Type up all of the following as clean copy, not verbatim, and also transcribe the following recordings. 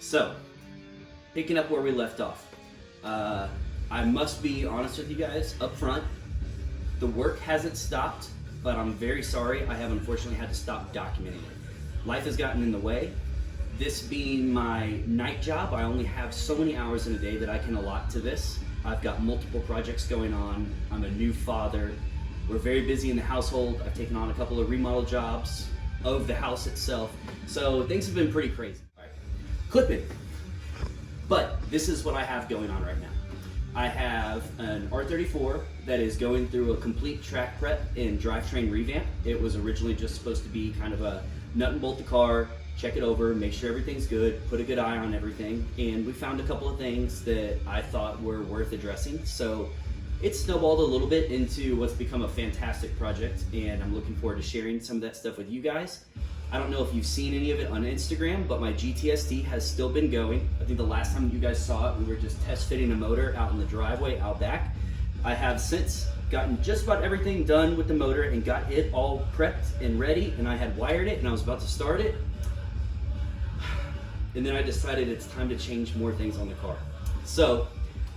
So, picking up where we left off. I must be honest with you guys up front. The work hasn't stopped, but I'm very sorry. I have unfortunately had to stop documenting it. Life has gotten in the way. This being my night job, I only have so many hours in a day that I can allot to this. I've got multiple projects going on. I'm a new father. We're very busy in the household. I've taken on a couple of remodel jobs of the house itself. So things have been pretty crazy. All right. Clipping. But this is what I have going on right now. I have an R34 that is going through a complete track prep and drivetrain revamp. It was originally just supposed to be kind of a nut and bolt the car, check it over, make sure everything's good, put a good eye on everything. And we found a couple of things that I thought were worth addressing. So it snowballed a little bit into what's become a fantastic project, and I'm looking forward to sharing some of that stuff with you guys. I don't know if you've seen any of it on Instagram, but my GTSD has still been going. I think the last time you guys saw it, we were just test fitting a motor out in the driveway out back. I have since gotten just about everything done with the motor and got it all prepped and ready, and I had wired it and I was about to start it. And then I decided it's time to change more things on the car. So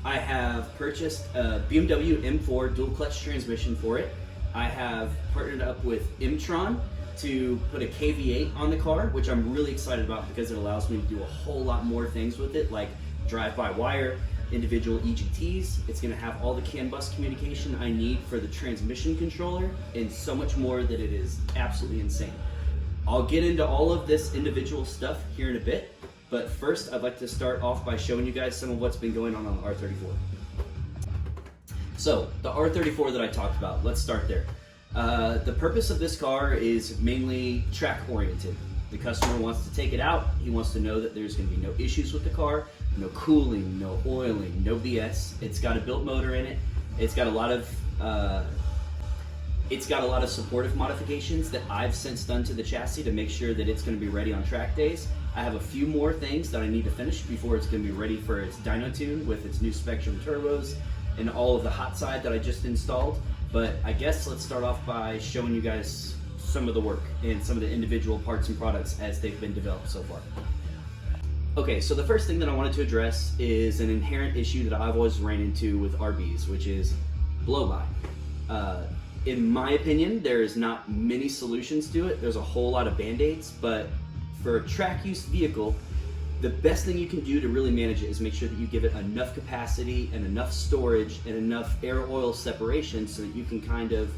I have purchased a BMW M4 dual clutch transmission for it. I have partnered up with Emtron to put a KV8 on the car, which I'm really excited about because it allows me to do a whole lot more things with it, like drive-by-wire, individual EGTs. It's gonna have all the CAN bus communication I need for the transmission controller, and so much more that it is absolutely insane. I'll get into all of this individual stuff here in a bit, but first I'd like to start off by showing you guys some of what's been going on the R34. So, the R34 that I talked about, let's start there. The purpose of this car is mainly track oriented. The customer wants to take it out. He wants to know that there's going to be no issues with the car, no cooling, no oiling, no BS. It's got a built motor in it. It's got a lot of supportive modifications that I've since done to the chassis to make sure that it's going to be ready on track days. I have a few more things that I need to finish before it's going to be ready for its dyno tune with its new Spectrum turbos and all of the hot side that I just installed. But I guess let's start off by showing you guys some of the work and some of the individual parts and products as they've been developed so far. Okay, so the first thing that I wanted to address is an inherent issue that I've always ran into with RBs, which is blow-by. In my opinion, there's not many solutions to it. There's a whole lot of band-aids, but for a track-use vehicle, the best thing you can do to really manage it is make sure that you give it enough capacity and enough storage and enough air-oil separation so that you can kind of,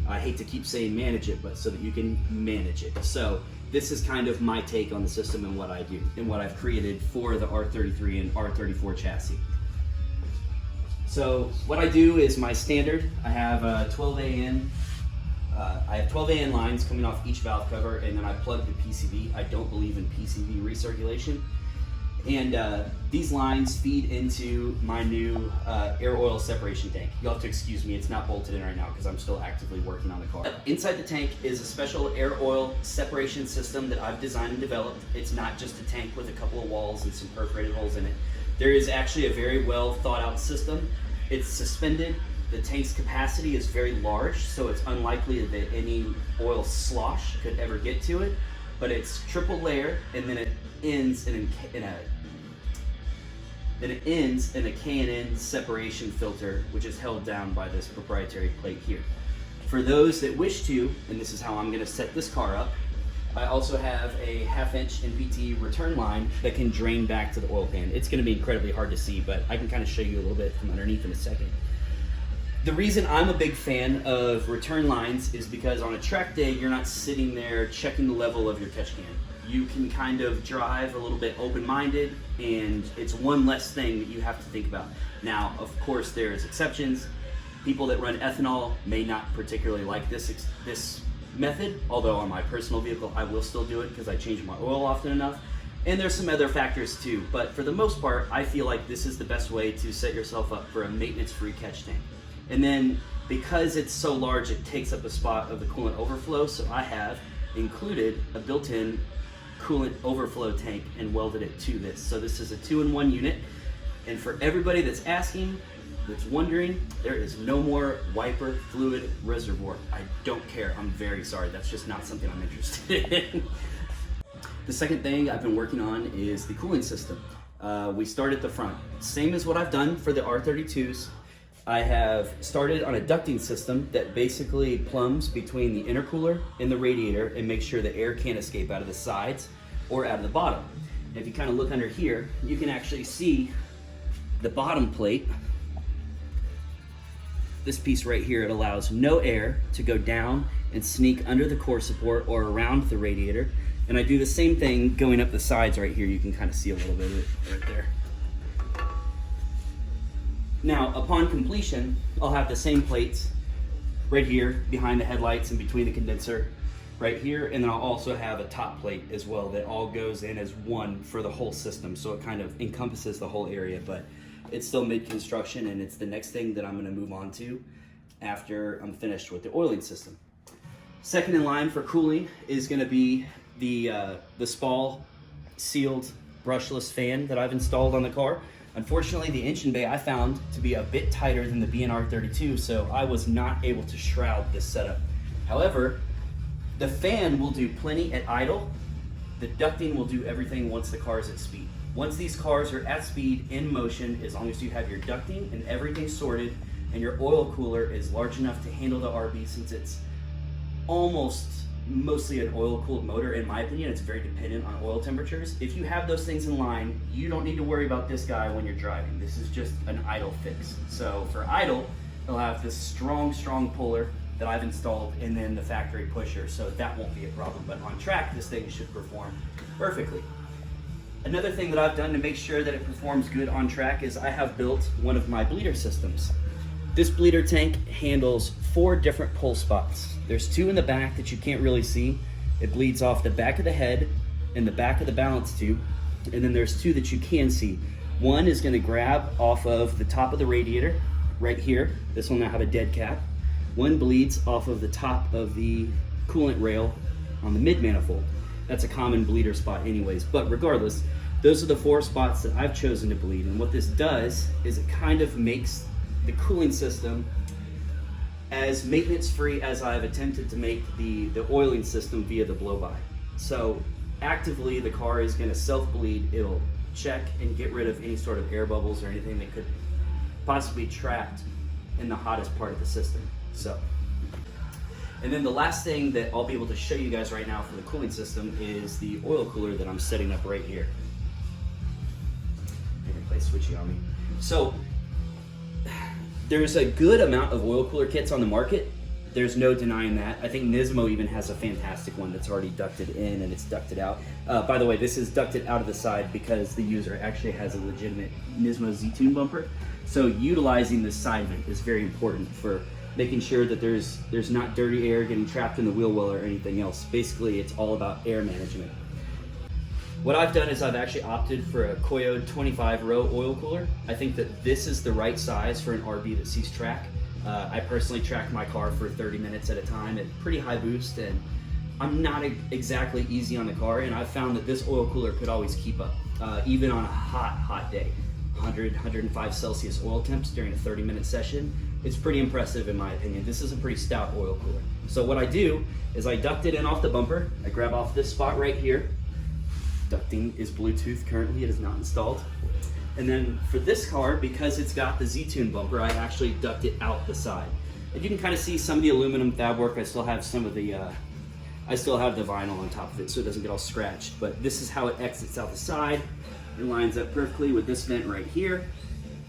I hate to keep saying manage it, but so that you can manage it. So this is kind of my take on the system and what I do and what I've created for the R33 and R34 chassis. So what I do is my standard. I have 12 AN. I have 12 AN lines coming off each valve cover, and then I plug the PCV. I don't believe in PCV recirculation. And these lines feed into my new air oil separation tank. You'll have to excuse me, it's not bolted in right now because I'm still actively working on the car. Inside the tank is a special air oil separation system that I've designed and developed. It's not just a tank with a couple of walls and some perforated holes in it. There is actually a very well thought out system. It's suspended. The tank's capacity is very large, so it's unlikely that any oil slosh could ever get to it. But it's triple layer, and then it ends in a K&N separation filter, which is held down by this proprietary plate here. For those that wish to, and this is how I'm going to set this car up, I also have a 1/2-inch NPT return line that can drain back to the oil pan. It's going to be incredibly hard to see, but I can kind of show you a little bit from underneath in a second. The reason I'm a big fan of return lines is because on a track day, you're not sitting there checking the level of your catch can. You can kind of drive a little bit open-minded, and it's one less thing that you have to think about. Now, of course, there's exceptions. People that run ethanol may not particularly like this method, although on my personal vehicle, I will still do it because I change my oil often enough. And there's some other factors too, but for the most part, I feel like this is the best way to set yourself up for a maintenance-free catch tank. And then because it's so large, it takes up a spot of the coolant overflow, so I have included a built-in coolant overflow tank and welded it to this. So this is a 2-in-1 unit, and for everybody that's asking, that's wondering, there is no more wiper fluid reservoir. I don't care, I'm very sorry, that's just not something I'm interested in. The second thing I've been working on is the cooling system. We start at the front. Same as what I've done for the R32s. I have started on a ducting system that basically plumbs between the intercooler and the radiator and makes sure the air can't escape out of the sides or out of the bottom. And if you kind of look under here, you can actually see the bottom plate. This piece right here, it allows no air to go down and sneak under the core support or around the radiator. And I do the same thing going up the sides right here. You can kind of see a little bit of it right there. Now, upon completion, I'll have the same plates right here behind the headlights and between the condenser right here. And then I'll also have a top plate as well that all goes in as one for the whole system. So it kind of encompasses the whole area, but it's still mid-construction, and it's the next thing that I'm gonna move on to after I'm finished with the oiling system. Second in line for cooling is gonna be the Spall sealed brushless fan that I've installed on the car. Unfortunately, the engine bay I found to be a bit tighter than the R32, so I was not able to shroud this setup. However, the fan will do plenty at idle. The ducting will do everything once the car is at speed. Once these cars are at speed in motion, as long as you have your ducting and everything sorted and your oil cooler is large enough to handle the RB, since it's mostly an oil-cooled motor, in my opinion, it's very dependent on oil temperatures. If you have those things in line, you don't need to worry about this guy when you're driving. This is just an idle fix. So for idle, it'll have this strong puller that I've installed, and then the factory pusher, so that won't be a problem. But on track, this thing should perform perfectly. Another thing that I've done to make sure that it performs good on track is I have built one of my bleeder systems. This bleeder tank handles 4 different pull spots. There's 2 in the back that you can't really see. It bleeds off the back of the head and the back of the balance tube. And then there's 2 that you can see. One is gonna grab off of the top of the radiator right here. This will now have a dead cap. One bleeds off of the top of the coolant rail on the mid manifold. That's a common bleeder spot anyways, but regardless, those are the 4 spots that I've chosen to bleed. And what this does is it kind of makes the cooling system as maintenance-free as I've attempted to make the oiling system via the blow-by. So actively, the car is gonna self-bleed. It'll check and get rid of any sort of air bubbles or anything that could possibly be trapped in the hottest part of the system. So, and then the last thing that I'll be able to show you guys right now for the cooling system is the oil cooler that I'm setting up right here. I'm gonna play switchy on me. So, there's a good amount of oil cooler kits on the market. There's no denying that. I think Nismo even has a fantastic one that's already ducted in and it's ducted out. By the way, this is ducted out of the side because the user actually has a legitimate Nismo Z-Tune bumper. So utilizing this side vent is very important for making sure that there's not dirty air getting trapped in the wheel well or anything else. Basically, it's all about air management. What I've done is I've actually opted for a Koyo 25-row oil cooler. I think that this is the right size for an RB that sees track. I personally track my car for 30 minutes at a time at pretty high boost, and I'm not exactly easy on the car, and I've found that this oil cooler could always keep up, even on a hot day. 100, 105 Celsius oil temps during a 30-minute session. It's pretty impressive in my opinion. This is a pretty stout oil cooler. So what I do is I duct it in off the bumper. I grab off this spot right here. Ducting is Bluetooth currently, it is not installed. And then for this car, because it's got the Z-Tune bumper, I actually duct it out the side. And you can kind of see some of the aluminum fab work. I still have some of the, I still have the vinyl on top of it so it doesn't get all scratched. But this is how it exits out the side. It lines up perfectly with this vent right here.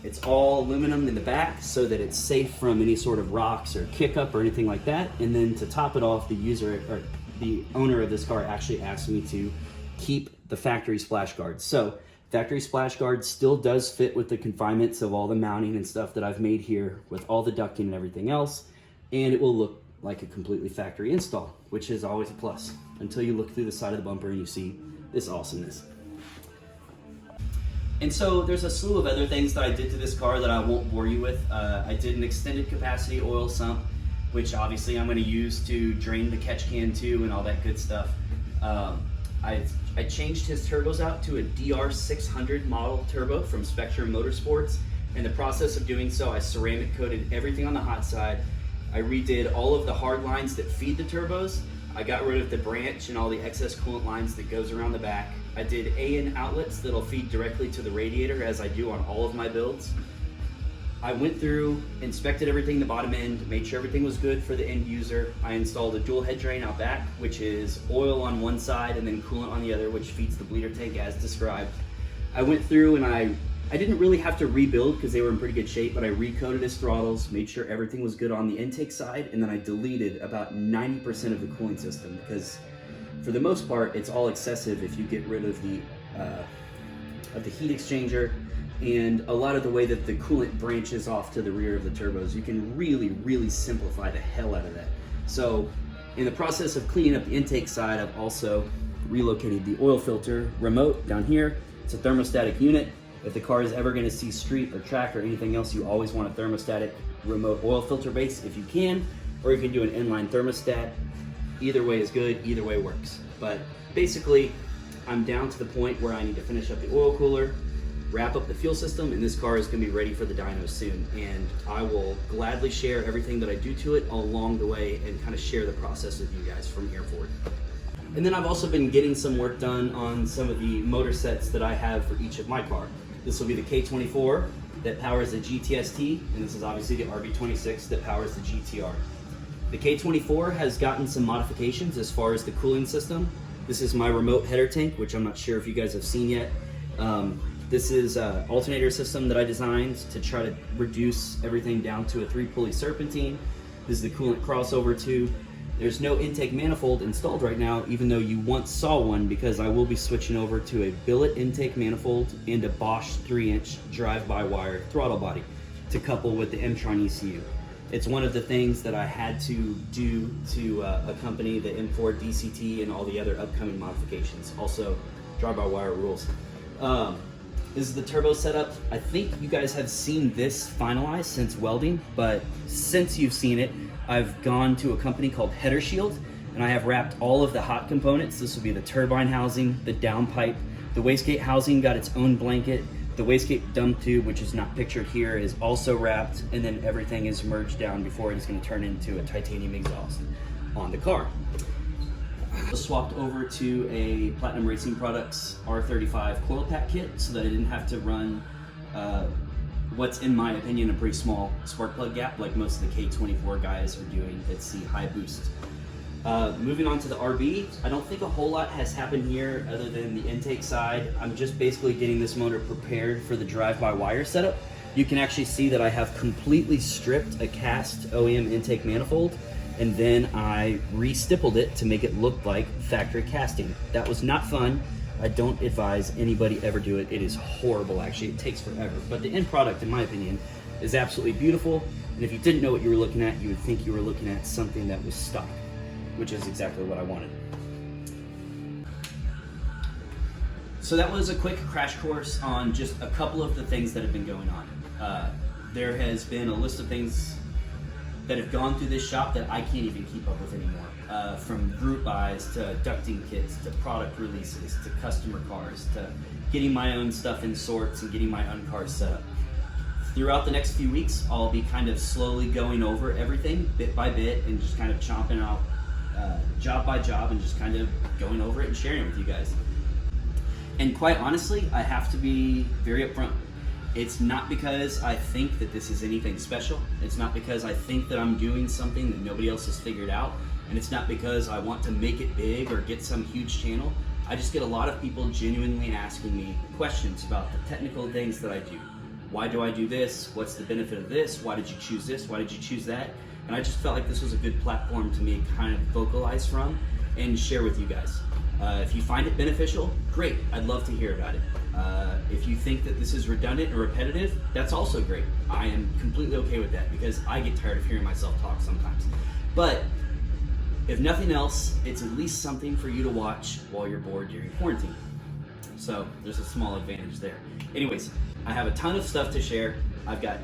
It's all aluminum in the back so that it's safe from any sort of rocks or kick up or anything like that. And then to top it off, the user or the owner of this car actually asked me to keep the factory splash guard. So factory splash guard still does fit with the confinements of all the mounting and stuff that I've made here with all the ducting and everything else. And it will look like a completely factory install, which is always a plus until you look through the side of the bumper and you see this awesomeness. And so there's a slew of other things that I did to this car that I won't bore you with. I did an extended capacity oil sump, which obviously I'm going to use to drain the catch can too and all that good stuff. I changed his turbos out to a DR600 model turbo from Spectrum Motorsports. In the process of doing so, I ceramic coated everything on the hot side. I redid all of the hard lines that feed the turbos, I got rid of the branch and all the excess coolant lines that goes around the back. I did AN outlets that'll feed directly to the radiator, as I do on all of my builds. I went through, inspected everything the bottom end, made sure everything was good for the end user. I installed a dual head drain out back, which is oil on one side and then coolant on the other, which feeds the bleeder tank as described. I went through and I didn't really have to rebuild because they were in pretty good shape, but I recoated his throttles, made sure everything was good on the intake side, and then I deleted about 90% of the cooling system because for the most part, it's all excessive if you get rid of the heat exchanger and a lot of the way that the coolant branches off to the rear of the turbos. You can really, really simplify the hell out of that. So in the process of cleaning up the intake side, I've also relocated the oil filter remote down here. It's a thermostatic unit. If the car is ever going to see street or track or anything else, you always want a thermostatic remote oil filter base if you can, or you can do an inline thermostat. Either way is good, either way works. But basically, I'm down to the point where I need to finish up the oil cooler, wrap up the fuel system, and this car is going to be ready for the dyno soon. And I will gladly share everything that I do to it along the way and kind of share the process with you guys from here forward. And then I've also been getting some work done on some of the motor sets that I have for each of my car. This will be the K24 that powers the GTST, and this is obviously the RB26 that powers the GTR. The K24 has gotten some modifications as far as the cooling system. This is my remote header tank, which I'm not sure if you guys have seen yet. This is an alternator system that I designed to try to reduce everything down to a 3-pulley serpentine. This is the coolant crossover tube. There's no intake manifold installed right now, even though you once saw one, because I will be switching over to a billet intake manifold and a Bosch 3-inch drive-by-wire throttle body to couple with the Emtron ECU. It's one of the things that I had to do to accompany the M4 DCT and all the other upcoming modifications. Also, drive-by-wire rules. This is the turbo setup. I think you guys have seen this finalized since welding, but since you've seen it, I've gone to a company called Header Shield, and I have wrapped all of the hot components. This will be the turbine housing, the downpipe, the wastegate housing got its own blanket, the wastegate dump tube, which is not pictured here, is also wrapped, and then everything is merged down before it is going to turn into a titanium exhaust on the car. I swapped over to a Platinum Racing Products R35 coil pack kit so that I didn't have to run what's in my opinion a pretty small spark plug gap like most of the K24 guys are doing that see high boost. Moving on to the RB, I don't think a whole lot has happened here other than the intake side. I'm just basically getting this motor prepared for the drive-by-wire setup. You can actually see that I have completely stripped a cast OEM intake manifold, and then I re-stippled it to make it look like factory casting. That was not fun. I don't advise anybody ever do it. It is horrible, actually. It takes forever. But the end product, in my opinion, is absolutely beautiful. And if you didn't know what you were looking at, you would think you were looking at something that was stock, which is exactly what I wanted. So that was a quick crash course on just a couple of the things that have been going on. There has been a list of things that have gone through this shop that I can't even keep up with anymore. From group buys to ducting kits to product releases to customer cars to getting my own stuff in sorts and getting my own cars set up. Throughout the next few weeks, I'll be kind of slowly going over everything bit by bit and just kind of chomping out job by job and just kind of going over it and sharing it with you guys. And quite honestly, I have to be very upfront. It's not because I think that this is anything special. It's not because I think that I'm doing something that nobody else has figured out. And it's not because I want to make it big or get some huge channel. I just get a lot of people genuinely asking me questions about the technical things that I do. Why do I do this? What's the benefit of this? Why did you choose this? Why did you choose that? And I just felt like this was a good platform to me kind of vocalize from and share with you guys. If you find it beneficial, great. I'd love to hear about it. If you think that this is redundant or repetitive, that's also great. I am completely okay with that because I get tired of hearing myself talk sometimes. But if nothing else, it's at least something for you to watch while you're bored during quarantine. So there's a small advantage there. Anyways, I have a ton of stuff to share. I've got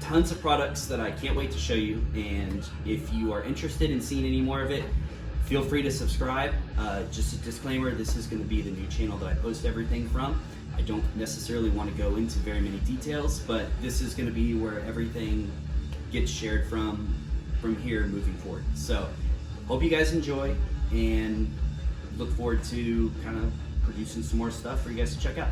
tons of products that I can't wait to show you, and if you are interested in seeing any more of it, feel free to subscribe. Just a disclaimer, this is going to be the new channel that I post everything from. I don't necessarily want to go into very many details, but this is going to be where everything gets shared from here moving forward. So hope you guys enjoy. and look forward to kind of producing some more stuff for you guys to check out.